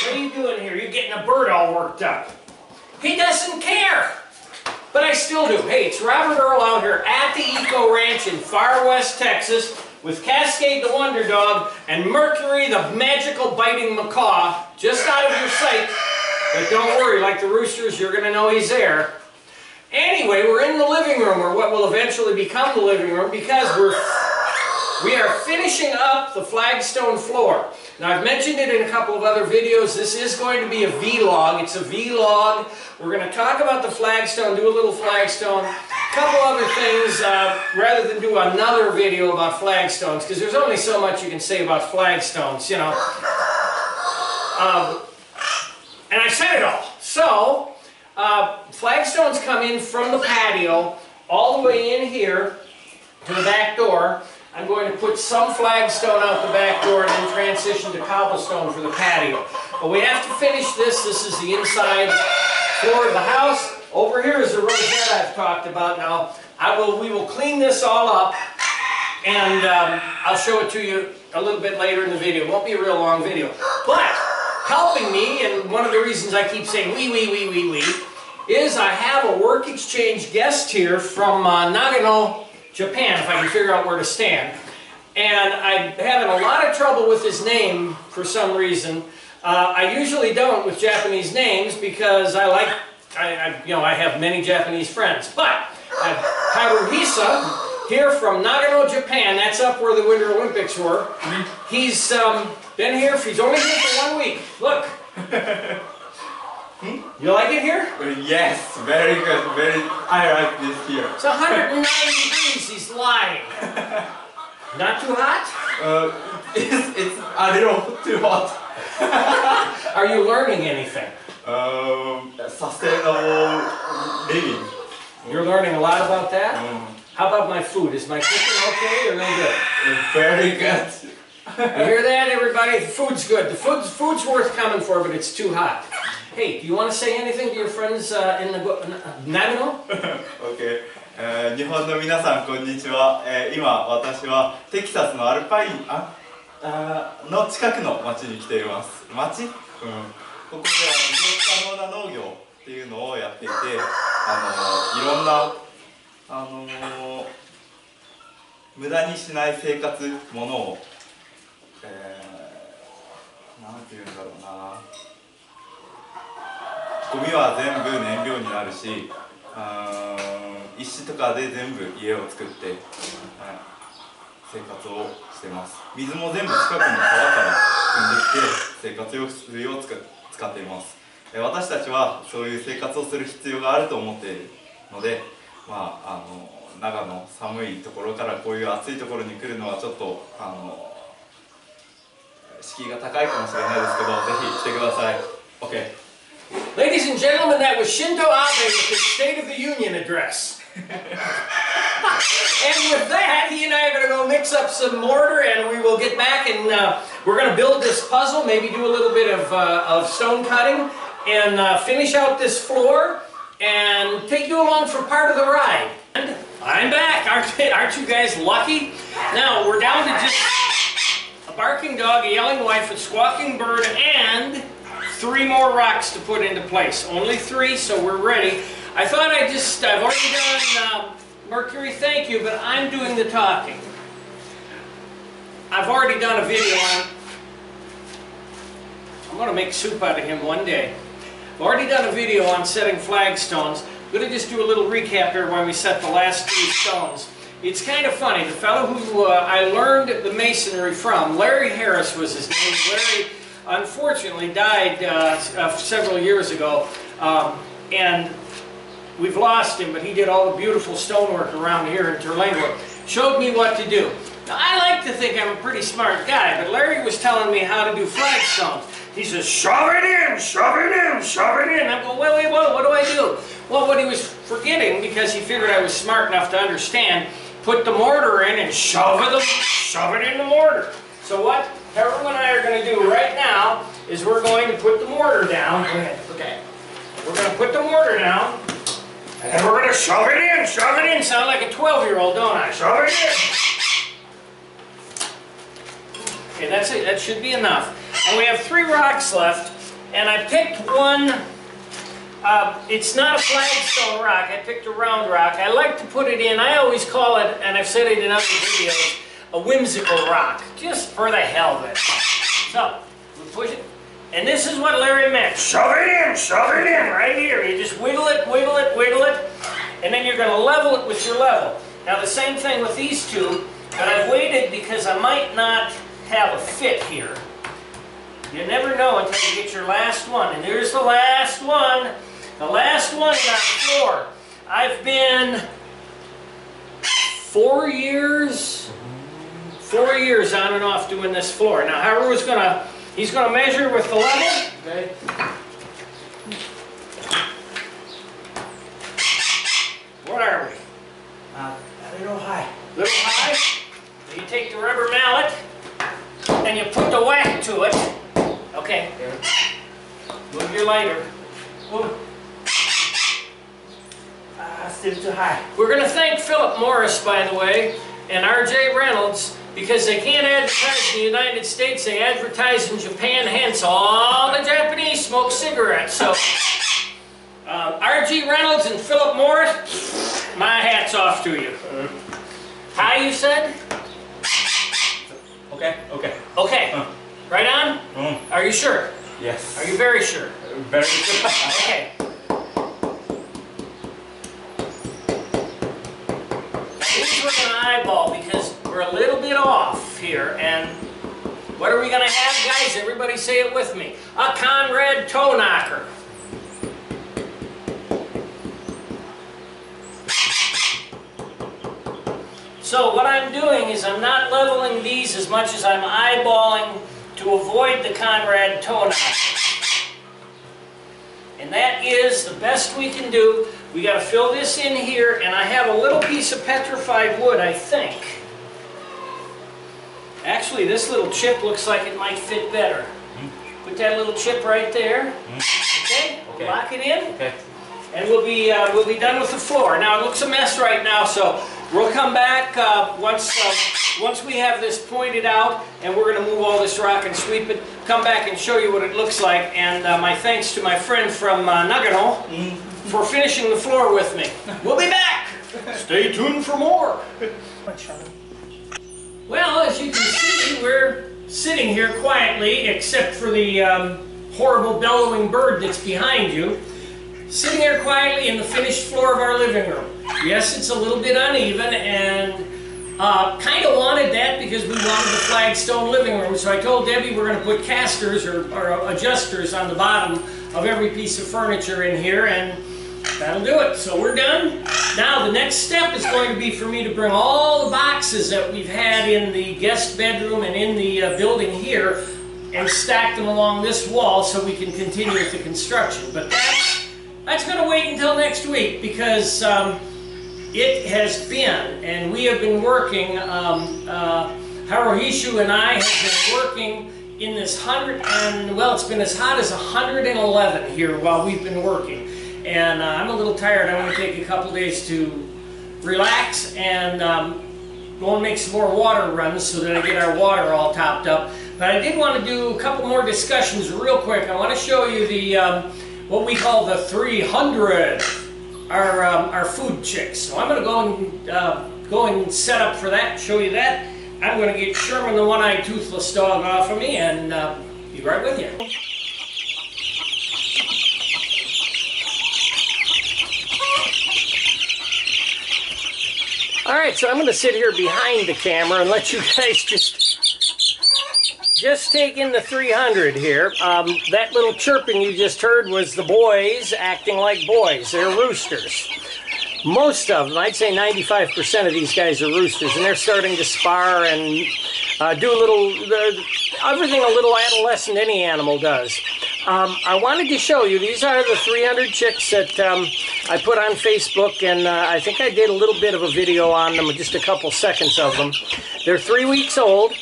What are you doing here? You're getting a bird all worked up. He doesn't care. But I still do. Hey, it's Robert Earl out here at the Eco Ranch in far west Texas with Cascade the Wonder Dog and Mercury the magical biting macaw just out of your sight. But don't worry, like the roosters, you're going to know he's there. Anyway, we're in the living room, or what will eventually become the living room, because we are finishing up the flagstone floor. Now, I've mentioned it in a couple of other videos. This is going to be a vlog. It's a vlog. We're going to talk about the flagstone, do a little flagstone, a couple other things, rather than do another video about flagstones, because there's only so much you can say about flagstones, you know. And I said it all. So, flagstones come in from the patio all the way in here to the back door. I'm going to put some flagstone out the back door and then transition to cobblestone for the patio. But we have to finish this. This is the inside floor of the house. Over here is the rosette I've talked about. Now, we will clean this all up, and I'll show it to you a little bit later in the video. It won't be a real long video. But helping me, and one of the reasons I keep saying we, is I have a work exchange guest here from Nagano, Japan, if I can figure out where to stand. And I'm having a lot of trouble with his name for some reason. I usually don't with Japanese names because I have many Japanese friends. But I have Haruhisa here from Nagano, Japan. That's up where the Winter Olympics were. He's been here, he's only here for 1 week. Look. You like it here? Yes, very good. I like this here. It's 190 degrees, he's lying. Not too hot? It's a little too hot. Are you learning anything? Sustainable living. You're learning a lot about that? How about my food? Is my cooking okay or no good? Very good. You hear that, everybody? The food's good. The food's worth coming for, but it's too hot. Hey, do you want to say anything to your friends in Nagano? Okay. 日本の皆さんこんにちは。今私はテキサスのアルパインの近くの町に来ています。町？ここでは持続可能な農業っていうのをやっていて、いろんな無駄にしない生活ものを、なんていうんだろうな。ゴミは全部燃料になるし、石とかで全部家を作って、生活をしてます。水も全部近くの川から汲んできて生活用水を使っています。私たちはそういう生活をする必要があると思っているので、長野寒いところからこういう暑いところに来るのはちょっと敷居が高いかもしれないですけど、ぜひ来てください。OK。Ladies and gentlemen, that was Shinto Abe with his State of the Union address. And with that, he and I are going to go mix up some mortar, and we will get back and we're going to build this puzzle, maybe do a little bit of stone cutting, and finish out this floor, and take you along for part of the ride. And I'm back. Aren't you guys lucky? Now, we're down to just a barking dog, a yelling wife, a squawking bird, and 3 more rocks to put into place. Only 3, so we're ready. I thought I've already done, Mercury, thank you, but I'm doing the talking. I've already done a video on, I'm going to make soup out of him one day. I've already done a video on setting flagstones. I'm going to just do a little recap here when we set the last 3 stones. It's kind of funny. The fellow who I learned the masonry from, Larry Harris was his name. Larry unfortunately died several years ago, and we've lost him, but he did all the beautiful stonework around here in Terlingua. Showed me what to do. Now, I like to think I'm a pretty smart guy, but Larry was telling me how to do flagstones. He says, shove it in, shove it in, shove it in. I'm going, wait, what do I do? Well, what he was forgetting, because he figured I was smart enough to understand, put the mortar in and shove it in the mortar. So what Harold and I are going to do right now is we're going to put the mortar down. Go ahead, okay. We're going to put the mortar down, and then we're going to shove it in, shove it in. Sound like a 12-year-old, don't I? Shove it in. Okay, that's it. That should be enough. And we have 3 rocks left. And I picked one, it's not a flagstone rock, I picked a round rock. I like to put it in, I always call it, and I've said it in other videos, a whimsical rock, just for the hell of it. So, we push it, and this is what Larry meant. Shove it in, right here. You just wiggle it, wiggle it, wiggle it, and then you're going to level it with your level. Now the same thing with these two, but I've waited because I might not have a fit here. You never know until you get your last one, and here's the last one. The last one is on the floor. I've been 4 years on and off doing this floor. Now Haru's he's gonna measure with the level. Okay. What are we? A little high. Little high. So you take the rubber mallet and you put the whack to it. Okay. There. Move your lighter. Move. Still too high. We're going to thank Philip Morris, by the way, and R.J. Reynolds, because they can't advertise in the United States, they advertise in Japan, hence all the Japanese smoke cigarettes. So, R.G. Reynolds and Philip Morris, my hat's off to you. High, you said? Okay. Okay. Right on? Are you sure? Yes. Are you very sure? Very sure. Okay. These we're going to eyeball because we're a little bit off here. And what are we going to have, guys? Everybody say it with me. A Conrad toe knocker. So what I'm doing is I'm not leveling these as much as I'm eyeballing to avoid the Conrad toe knocker. And that is the best we can do. We got to fill this in here, and I have a little piece of petrified wood, I think. Actually, this little chip looks like it might fit better. Put that little chip right there. Okay? We'll lock it in. Okay. And we'll be done with the floor. Now it looks a mess right now, so we'll come back once we have this pointed out, and we're going to move all this rock and sweep it. Come back and show you what it looks like. And my thanks to my friend from Nagano for finishing the floor with me. We'll be back. Stay tuned for more. Well, as you can see, we're sitting here quietly, except for the horrible bellowing bird that's behind you. Sitting here quietly in the finished floor of our living room. Yes, it's a little bit uneven, and kind of wanted that because we wanted the flagstone living room. So I told Debbie we're going to put casters or adjusters on the bottom of every piece of furniture in here, and that'll do it. So we're done. Now the next step is going to be for me to bring all the boxes that we've had in the guest bedroom and in the building here and stack them along this wall so we can continue with the construction. But that's going to wait until next week because it has been, and we have been working, Haruhishu and I have been working in this it's been as hot as 111 here while we've been working. And I'm a little tired. I want to take a couple days to relax and go and make some more water runs so that I get our water all topped up. But I did want to do a couple more discussions real quick. I want to show you the what we call the 300, our food chicks. So I'm going to go and set up for that, show you that. I'm going to get Sherman the one-eyed toothless dog off of me and be right with you. Alright, so I'm going to sit here behind the camera and let you guys just take in the 300 here. That little chirping you just heard was the boys acting like boys. They're roosters. Most of them, I'd say 95% of these guys are roosters, and they're starting to spar and do everything a little adolescent any animal does. I wanted to show you, these are the 300 chicks that I put on Facebook, and I think I did a little bit of a video on them, just a couple seconds of them. They're 3 weeks old.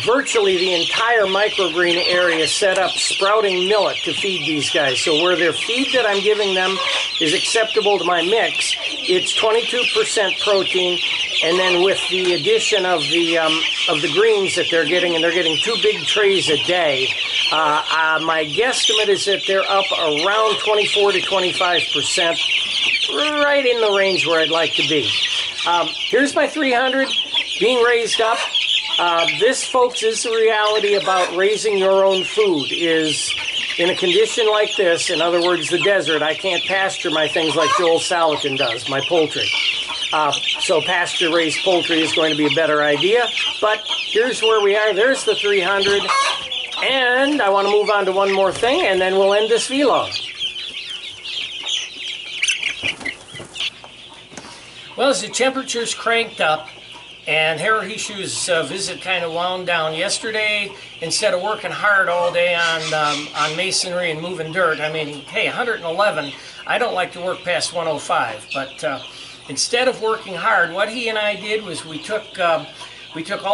Virtually the entire microgreen area set up sprouting millet to feed these guys. So where their feed that I'm giving them is acceptable to my mix, it's 22% protein, and then with the addition of the greens that they're getting, and they're getting 2 big trays a day My guesstimate is that they're up around 24 to 25%, right in the range where I'd like to be. Here's my 300 being raised up. This, folks, is the reality about raising your own food. Is in a condition like this, in other words, the desert, I can't pasture my things like Joel Salatin does, my poultry. So pasture-raised poultry is going to be a better idea. But here's where we are. There's the 300. And I want to move on to one more thing, and then we'll end this vlog. Well, as the temperatures cranked up, and Haruhishu's visit kind of wound down yesterday, instead of working hard all day on masonry and moving dirt, I mean, hey, 111, I don't like to work past 105, but instead of working hard, what he and I did was we took all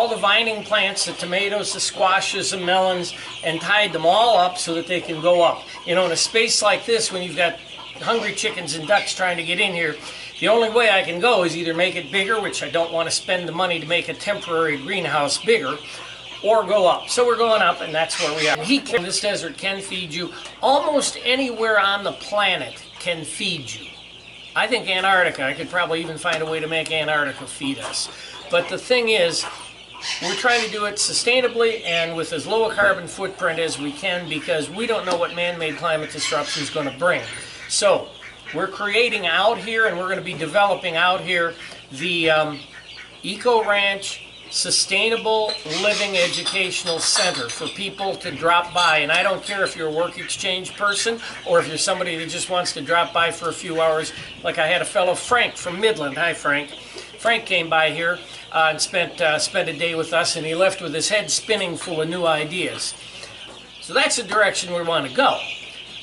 the vining plants, the tomatoes, the squashes, the melons, and tied them all up so that they can go up. You know, in a space like this, when you've got hungry chickens and ducks trying to get in here, the only way I can go is either make it bigger, which I don't want to spend the money to make a temporary greenhouse bigger, or go up. So we're going up, and that's where we are. This desert can feed you. Almost anywhere on the planet can feed you. I think Antarctica, I could probably even find a way to make Antarctica feed us. But the thing is, we're trying to do it sustainably and with as low a carbon footprint as we can, because we don't know what man-made climate disruption is going to bring. So we're creating out here, and we're going to be developing out here the Eco Ranch Sustainable Living Educational Center for people to drop by. And I don't care if you're a work exchange person or if you're somebody that just wants to drop by for a few hours. Like I had a fellow, Frank, from Midland. Hi, Frank. Frank came by here and spent a day with us, and he left with his head spinning full of new ideas. So that's the direction we want to go.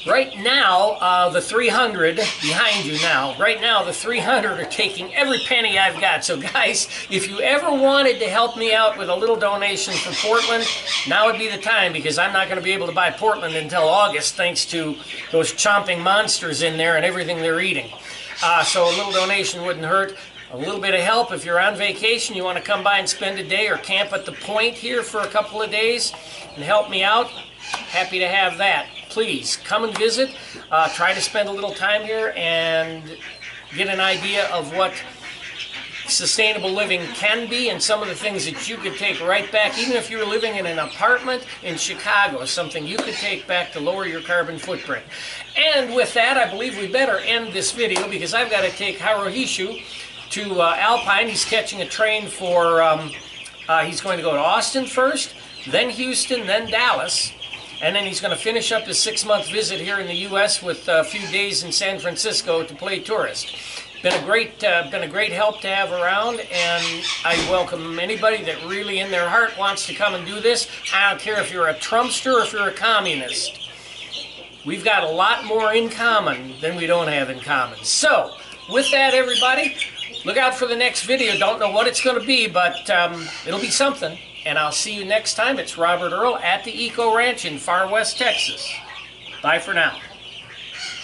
Right now, the 300 behind you now, right now the 300 are taking every penny I've got. So guys, if you ever wanted to help me out with a little donation for Portland, now would be the time, because I'm not going to be able to buy Portland until August thanks to those chomping monsters in there and everything they're eating. So a little donation wouldn't hurt. A little bit of help if you're on vacation, you want to come by and spend a day or camp at the point here for a couple of days and help me out, happy to have that. Please come and visit, try to spend a little time here and get an idea of what sustainable living can be and some of the things that you could take right back, even if you're living in an apartment in Chicago, something you could take back to lower your carbon footprint. And with that, I believe we better end this video, because I've got to take Haruhishu to Alpine. He's catching a train for, he's going to go to Austin first, then Houston, then Dallas, and then he's going to finish up his 6-month visit here in the U.S. with a few days in San Francisco to play tourist. Been a great help to have around, and I welcome anybody that really in their heart wants to come and do this. I don't care if you're a Trumpster or if you're a communist. We've got a lot more in common than we don't have in common. So, with that, everybody, look out for the next video. Don't know what it's going to be, but it'll be something. And I'll see you next time. It's Robert Earl at the Eco Ranch in Far West Texas. Bye for now.